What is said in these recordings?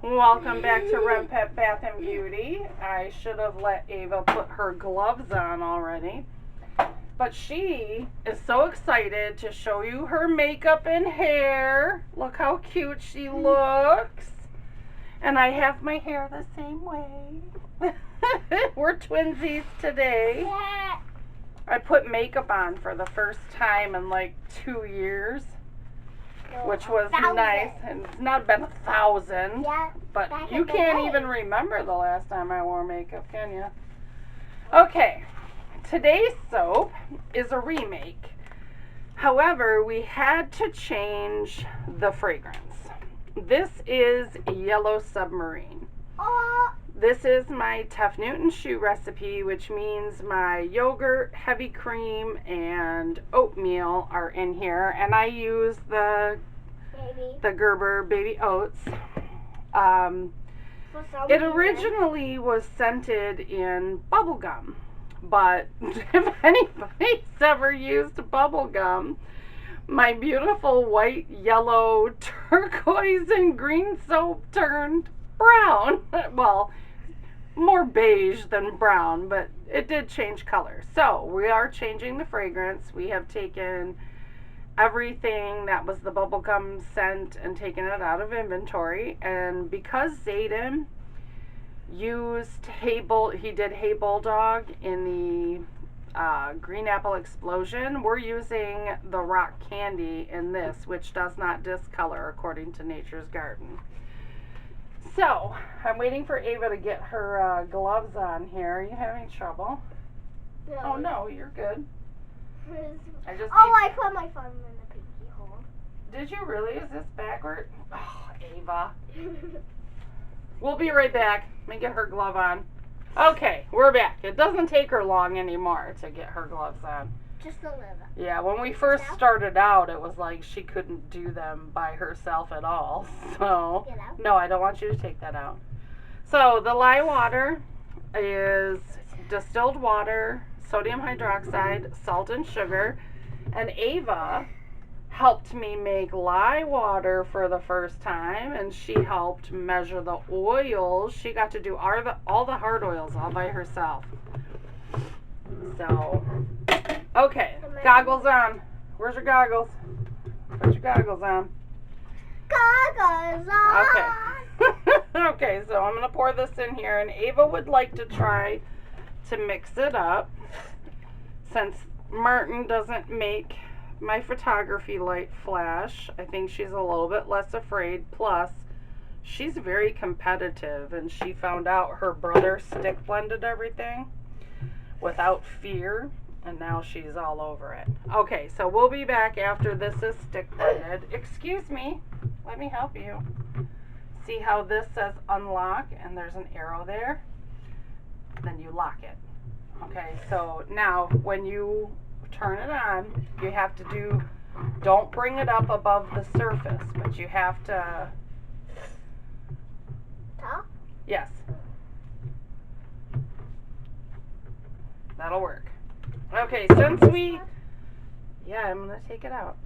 Welcome back to Renpet Bath Beauty. I should have let Ava put her gloves on already. But she is so excited to show you her makeup and hair. Look how cute she looks. And I have my hair the same way. We're twinsies today. I put makeup on for the first time in like 2 years. Which was nice, and it's not been 1,000, but you can't even remember the last time I wore makeup, can you? Okay, today's soap is a remake. However, we had to change the fragrance. This is Yellow Submarine. This is my Tough Newton shoe recipe, which means my yogurt, heavy cream, and oatmeal are in here. And I use the Gerber baby oats. It originally was scented in bubble gum. But if anybody's ever used bubble gum, my beautiful white, yellow, turquoise, and green soap turned brown. Well, more beige than brown, but it did change color. So we are changing the fragrance. We have taken everything that was the bubblegum scent and taken it out of inventory. And because Zayden used he did Hey Bulldog in the Green Apple Explosion, we're using the Rock Candy in this, which does not discolor according to Nature's Garden. So, I'm waiting for Ava to get her gloves on here. Are you having trouble? No. Oh, no, you're good. I put my phone in the pinky hole. Did you really? Is this backward? Oh, Ava. We'll be right back. Let me get her glove on. Okay, we're back. It doesn't take her long anymore to get her gloves on. Just a little. Yeah, when we first started out, it was like she couldn't do them by herself at all. So, no, I don't want you to take that out. So, the lye water is distilled water, sodium hydroxide, salt, and sugar. And Ava helped me make lye water for the first time, and she helped measure the oils. She got to do all the hard oils all by herself. So, okay, goggles on. Where's your goggles? Put your goggles on. Goggles on. Okay. Okay, so I'm going to pour this in here, and Ava would like to try to mix it up. Since Martin doesn't make my photography light flash, I think she's a little bit less afraid. Plus, she's very competitive, and she found out her brother stick blended everything without fear, and now she's all over it. Okay, so we'll be back after this is stick blended. Excuse me, let me help you. See how this says unlock and there's an arrow there? Then you lock it. Okay, so now when you turn it on, you have to don't bring it up above the surface, but you have to... Top? Yes. That'll work. Okay, since yeah, I'm going to take it out.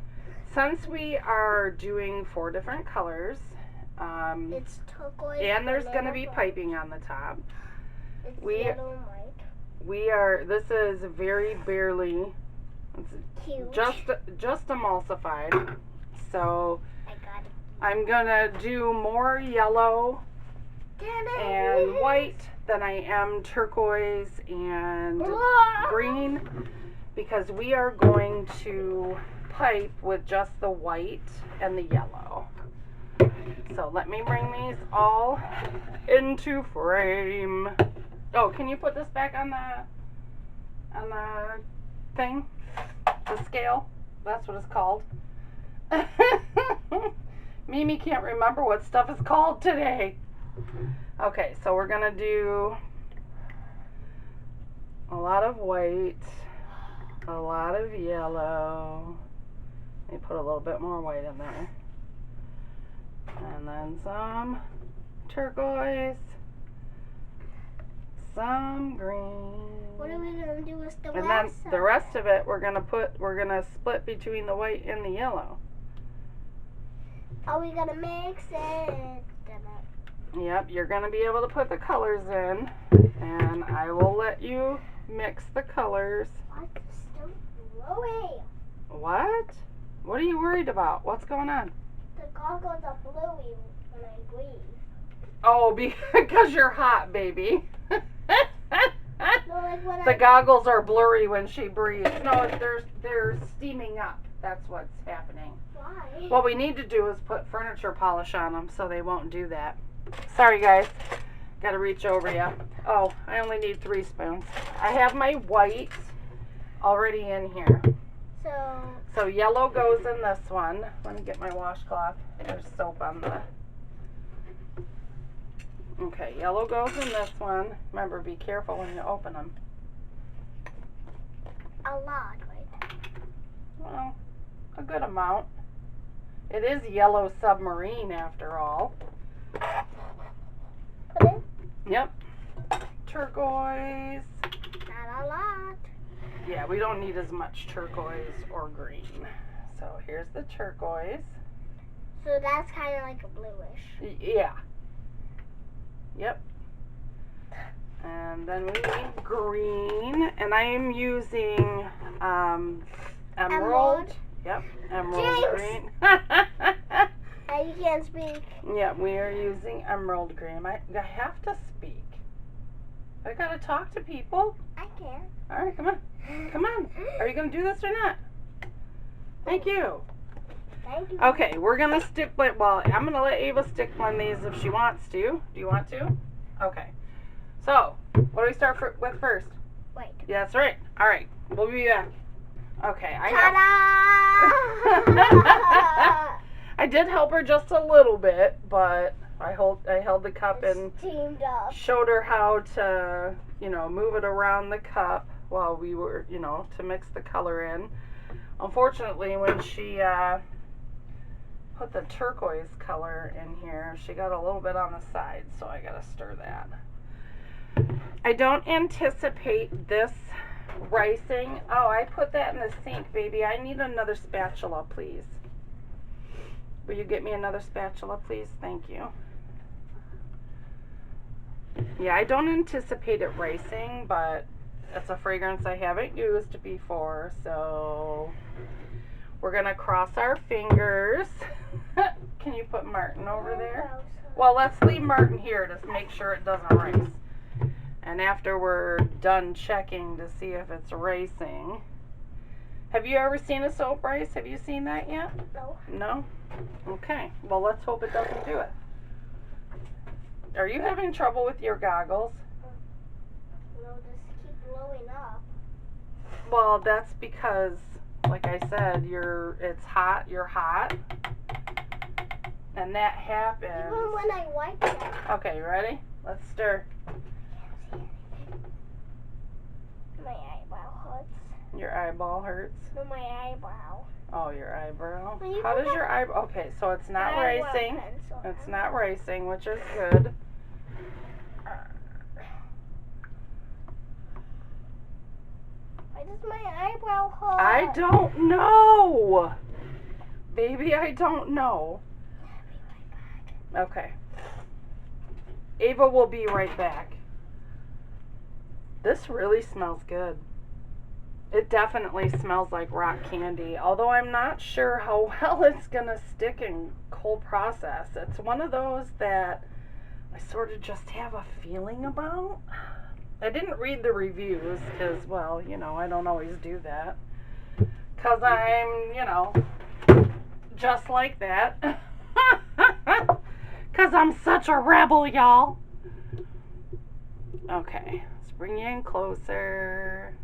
Since we are doing 4 different colors, it's turquoise, and there's going to be piping on the top. It's yellow and white. This is very barely, it's Cute. just emulsified. So I got it. I'm going to do more yellow and white than I am turquoise and green, because we are going to pipe with just the white and the yellow. So let me bring these all into frame. Oh, can you put this back on the thing? The scale? That's what it's called. Mimi can't remember what stuff is called today. Okay, so we're going to do a lot of white, a lot of yellow. Let me put a little bit more white in there. And then some turquoise, some green. What are we going to do with the rest? And then the rest of it we're going to split between the white and the yellow. Are we going to mix it? Yep, you're going to be able to put the colors in, and I will let you mix the colors. Why is it still bluey? What? What are you worried about? What's going on? The goggles are bluey when I breathe. Oh, because you're hot, baby. No, like when The goggles are blurry when she breathes. No, they're steaming up. That's what's happening. Why? What we need to do is put furniture polish on them so they won't do that. Sorry, guys. Got to reach over you. Oh, I only need 3 spoons. I have my white already in here. So yellow goes in this one. Let me get my washcloth. There's soap on the... Okay, yellow goes in this one. Remember, be careful when you open them. A lot, right? Well, a good amount. It is Yellow Submarine after all. Put in? Yep. Turquoise. Not a lot. Yeah, we don't need as much turquoise or green. So here's the turquoise. So that's kind of like a bluish. Yeah. Yep. And then we need green. And I am using emerald. Yep, emerald Jinx. green. Now you can't speak. Yeah, we are using emerald green. I have to speak. I gotta talk to people. I can. All right, come on. Come on. Are you going to do this or not? Thank you. Thank you. Okay, we're going to stick with, well, I'm going to let Ava stick one of these if she wants to. Do you want to? Okay. So, what do we start with first? Wait. Yeah, that's right. All right. We'll be back. Okay. Ta-da! I did help her just a little bit, but I held the cup and Steamed up. showed her how to, move it around the cup while we were, to mix the color in. Unfortunately, when she put the turquoise color in here, she got a little bit on the side, so I gotta stir that. I don't anticipate this ricing. Oh, I put that in the sink, baby. I need another spatula, please. Will you get me another spatula, please? Thank you. Yeah, I don't anticipate it ricing, but it's a fragrance I haven't used before, so we're gonna cross our fingers. Can you put Martin over there? Well, let's leave Martin here to make sure it doesn't rice. And after we're done checking to see if it's racing. Have you ever seen a soap rice? Have you seen that yet? No. No? Okay. Well, let's hope it doesn't do it. Are you having trouble with your goggles? No, just keep blowing up. Well, that's because, like I said, it's hot, you're hot. And that happens. Even when I wipe it. Okay, ready? Let's stir. My eyebrow hurts. Your eyeball hurts. No, my eyebrow. Oh, your eyebrow. When you How put does that- your eyebrow? Okay, so it's not Eyebrow racing. pencil. It's not racing, which is good. Why does my eyebrow hurt? I don't know. Baby, I don't know. Okay. Ava will be right back. This really smells good. It definitely smells like rock candy, although I'm not sure how well it's gonna stick in cold process. It's one of those that I sort of just have a feeling about. I didn't read the reviews because, well, I don't always do that. Because I'm, just like that. Because I'm such a rebel, y'all. Okay, let's bring you in closer.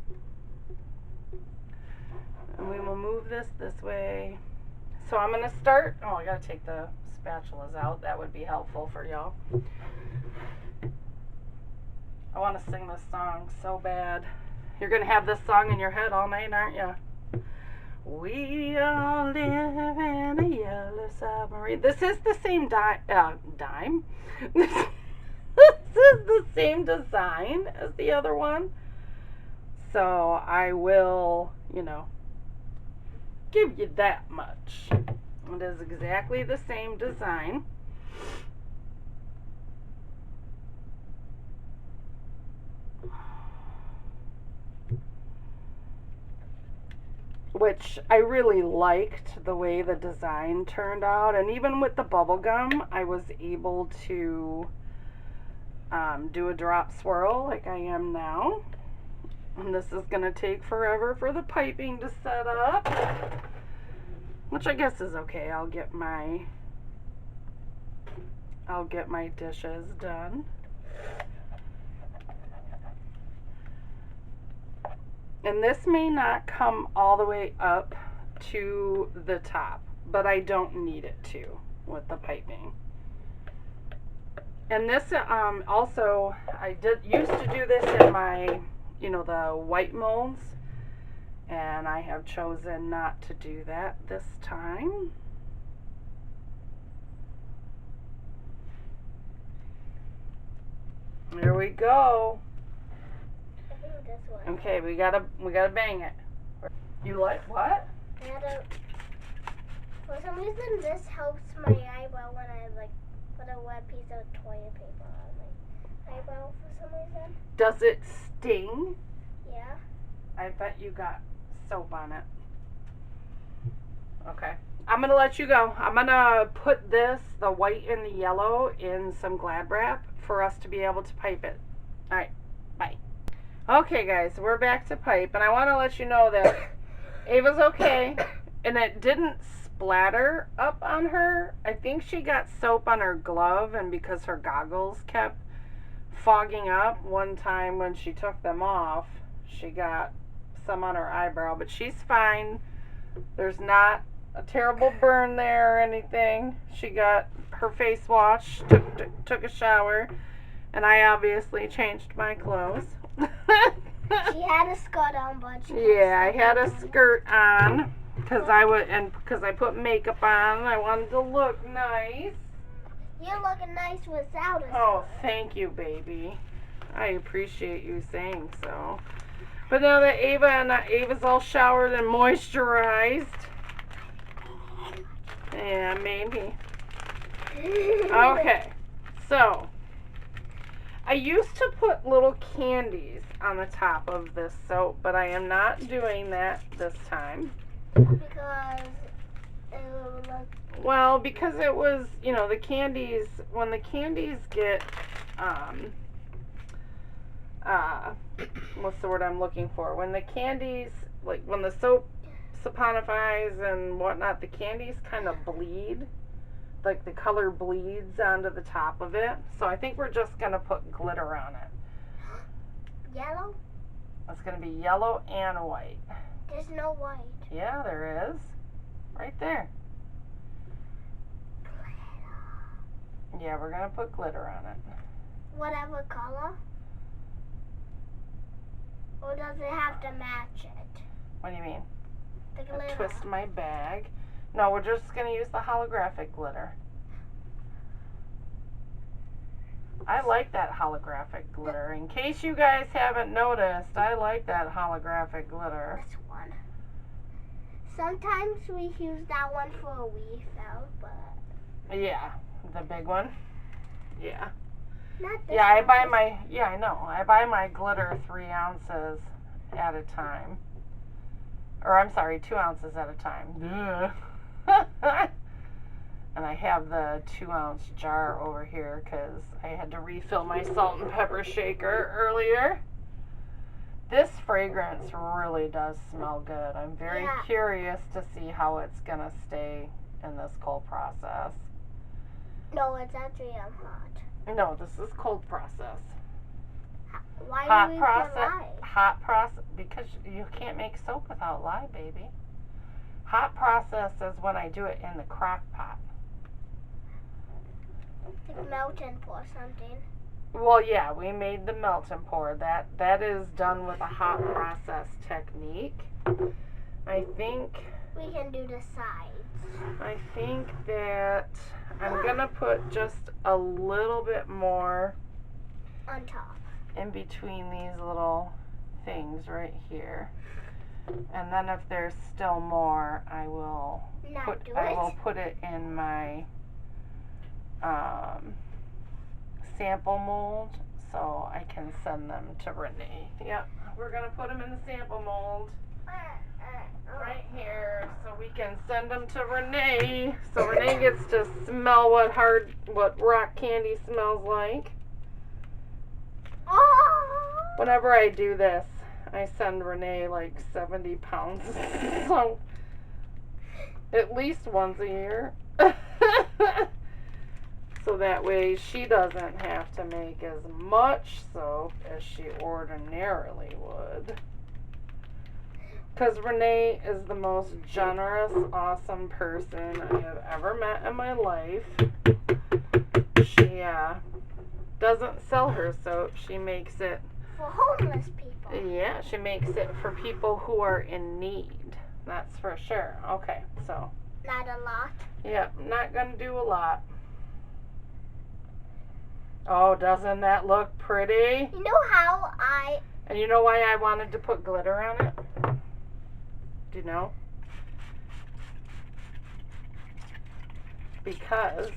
And we will move this way. So I'm going to start. Oh, I got to take the spatulas out. That would be helpful for y'all. I want to sing this song so bad. You're going to have this song in your head all night, aren't you? We all live in a yellow submarine. This is the same dime. This is the same design as the other one. So I will, give you that much. It is exactly the same design. which I really liked the way the design turned out. And even with the bubble gum, I was able to do a drop swirl like I am now. And this is going to take forever for the piping to set up, which I guess is okay. I'll get my dishes done. And this may not come all the way up to the top, but I don't need it to with the piping. And this also, I used to do this in my, the white molds, and I have chosen not to do that this time. There we go. I think this one. Okay, we gotta bang it. You like what? For some reason, this helps my eyebrow when I put a wet piece of toilet paper on my eyebrow for some reason. Does it sting? Yeah. I bet you got soap on it. Okay. I'm going to let you go. I'm going to put this, the white and the yellow, in some Glad wrap for us to be able to pipe it. All right. Bye. Okay, guys. We're back to pipe. And I want to let you know that Ava's okay. And it didn't splatter up on her. I think she got soap on her glove. And because her goggles kept fogging up one time when she took them off, she got some on her eyebrow. But she's fine. There's not a terrible burn there or anything. She got her face washed, took a shower, and I obviously changed my clothes. She had a skirt on, but I had a skirt on because I put makeup on. I wanted to look nice. You're looking nice without a skirt. Oh, thank you, baby. I appreciate you saying so. But now that Ava's all showered and moisturized. Yeah, maybe. Okay, so I used to put little candies on the top of this soap, but I am not doing that this time. Because it would look... Well, because it was, the candies, when the candies get, what's the word I'm looking for? When the candies, when the soap saponifies and whatnot, the candies kind of bleed. Like the color bleeds onto the top of it. So I think we're just going to put glitter on it. Yellow? It's going to be yellow and white. There's no white. Yeah, there is. Right there. Glitter. Yeah, we're going to put glitter on it. Whatever color? Or does it have to match it? What do you mean? The glitter. I twist my bag. No, we're just going to use the holographic glitter. I like that holographic glitter. In case you guys haven't noticed, I like that holographic glitter. This one. Sometimes we use that one for a refill, but... Yeah, the big one. Yeah. Not this Yeah, I one. I know. I buy my glitter 3 ounces at a time. Or I'm sorry, 2 ounces at a time. Duh. And I have the 2-ounce jar over here because I had to refill my salt and pepper shaker earlier. This fragrance really does smell good. I'm very curious to see how it's going to stay in this cold process. No, it's actually hot. No, this is cold process. Why Hot do we process. lye? Hot process because you can't make soap without lye, baby. Hot process is when I do it in the crock pot. Like melt and pour something. Well, yeah, we made the melt and pour. That is done with a hot process technique. I think We can do the sides. I think that I'm gonna put just a little bit more On top. in between these little things right here. And then if there's still more, I will put it in my sample mold so I can send them to Renee. Yep, we're gonna put them in the sample mold right here so we can send them to Renee. So Renee gets to smell what rock candy smells like. Whenever I do this, I send Renee like 70 pounds. So at least once a year. So that way she doesn't have to make as much soap as she ordinarily would. Because Renee is the most generous, awesome person I have ever met in my life. She doesn't sell her soap. She makes it for homeless people. Yeah, she makes it for people who are in need. That's for sure. Okay, so. Not a lot. Yep, not going to do a lot. Oh, doesn't that look pretty? You know how And you know why I wanted to put glitter on it? Do you know? Because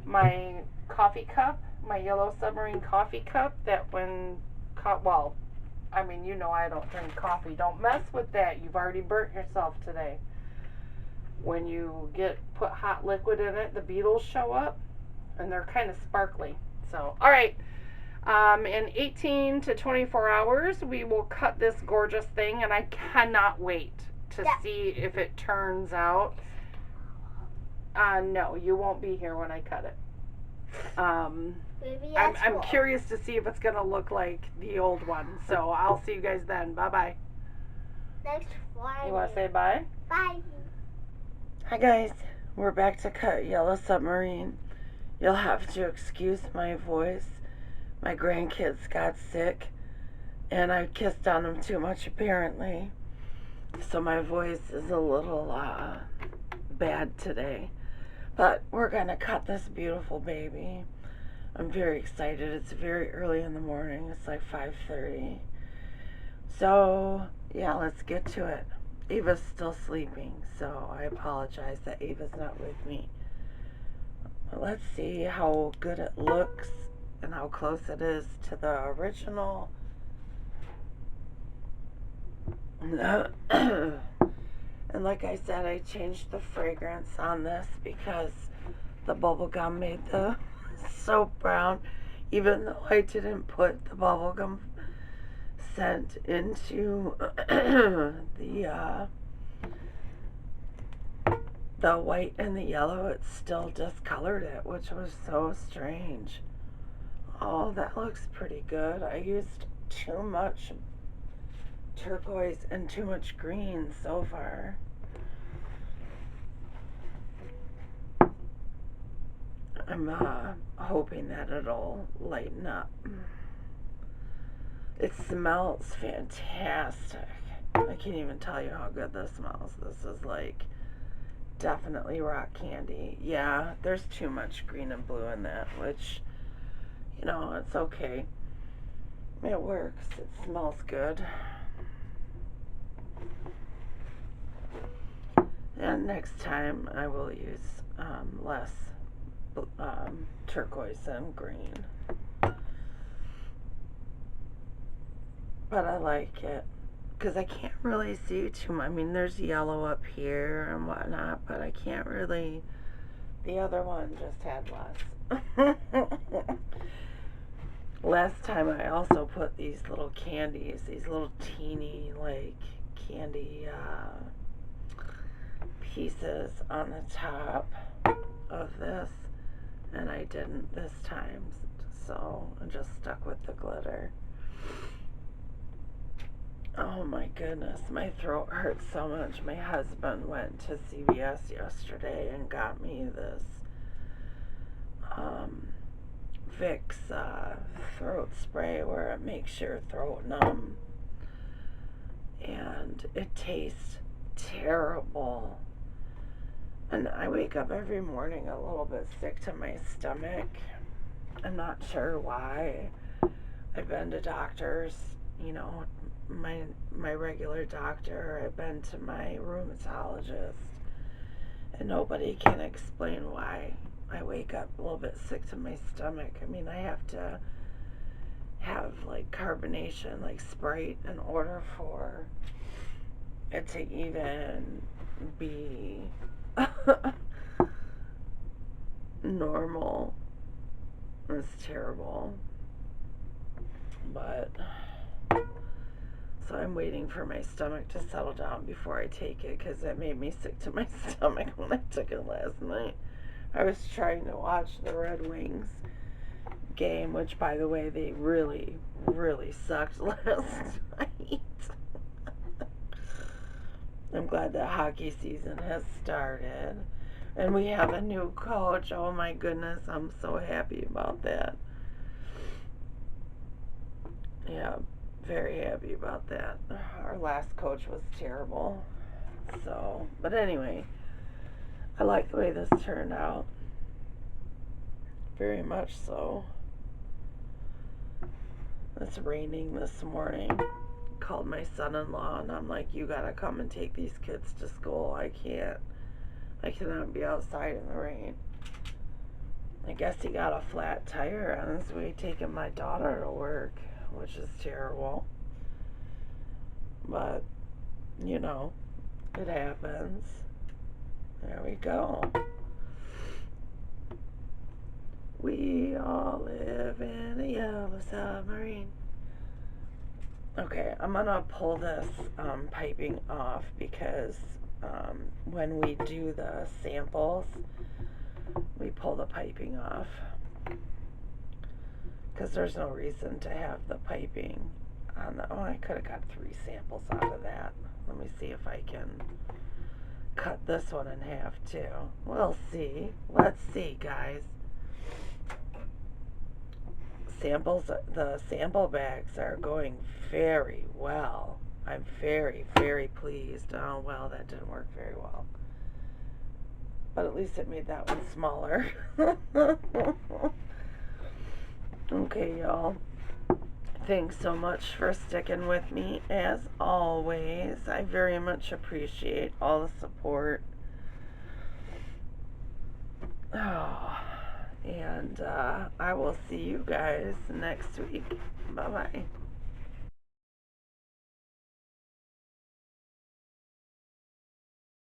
my coffee cup, my Yellow Submarine coffee cup, you know I don't drink coffee. Don't mess with that. You've already burnt yourself today. When you put hot liquid in it, the Beatles show up, and they're kind of sparkly. So, all right. In 18 to 24 hours, we will cut this gorgeous thing, and I cannot wait to see if it turns out. No, you won't be here when I cut it. I'm curious to see if it's going to look like the old one. So I'll see you guys then. Bye-bye. Next Friday. You want to say bye? Bye. Hi, guys. We're back to cut Yellow Submarine. You'll have to excuse my voice. My grandkids got sick, and I kissed on them too much, apparently. So my voice is a little bad today. But we're going to cut this beautiful baby. I'm very excited. It's very early in the morning. It's like 5:30. So, yeah, let's get to it. Ava's still sleeping, so I apologize that Ava's not with me. But let's see how good it looks and how close it is to the original. And like I said, I changed the fragrance on this because the bubblegum made the soap brown, even though I didn't put the bubblegum scent into the white and the yellow. It still discolored it, which was so strange. Oh, that looks pretty good. I used too much turquoise and too much green so far. I'm hoping that it'll lighten up. It smells fantastic. I can't even tell you how good this smells. This is like definitely rock candy. Yeah, there's too much green and blue in that, which, you know, it's okay. It works. It smells good. And next time I will use less turquoise and green. But I like it because I can't really see too much. I mean, there's yellow up here and whatnot, but I can't really. The other one just had less. Last time I also put these little candies, these little teeny like candy pieces on the top of this, and I didn't this time, so I just stuck with the glitter. Oh my goodness, my throat hurts so much. My husband went to CVS yesterday and got me this Vicks throat spray where it makes your throat numb, and it tastes terrible. And I wake up every morning a little bit sick to my stomach. I'm not sure why. I've been to doctors, you know, my regular doctor. I've been to my rheumatologist, and nobody can explain why I wake up a little bit sick to my stomach. I mean, I have to have like carbonation, like Sprite, in order for it to even be normal. It's terrible. But so I'm waiting for my stomach to settle down before I take it, because it made me sick to my stomach when I took it last night. I was trying to watch the Red Wings game, which, by the way, they really, really sucked last night. I'm glad that hockey season has started. And we have a new coach. Oh my goodness, I'm so happy about that. Yeah, very happy about that. Our last coach was terrible. So, but anyway, I like the way this turned out. Very much so. It's raining this morning. Called my son-in-law and I'm like, you gotta come and take these kids to school. I cannot be outside in the rain. I guess he got a flat tire on his way taking my daughter to work, which is terrible. But, you know, it happens. There we go. We all live in a yellow submarine. Okay, I'm gonna pull this piping off because when we do the samples, we pull the piping off. Because there's no reason to have the piping on the... Oh, I could have got 3 samples out of that. Let me see if I can cut this one in half too. We'll see. Let's see, guys. The sample bags are going very well. I'm very, very pleased. Oh, well, that didn't work very well. But at least it made that one smaller. Okay, y'all. Thanks so much for sticking with me, as always. I very much appreciate all the support. Oh, and I will see you guys next week. Bye-bye.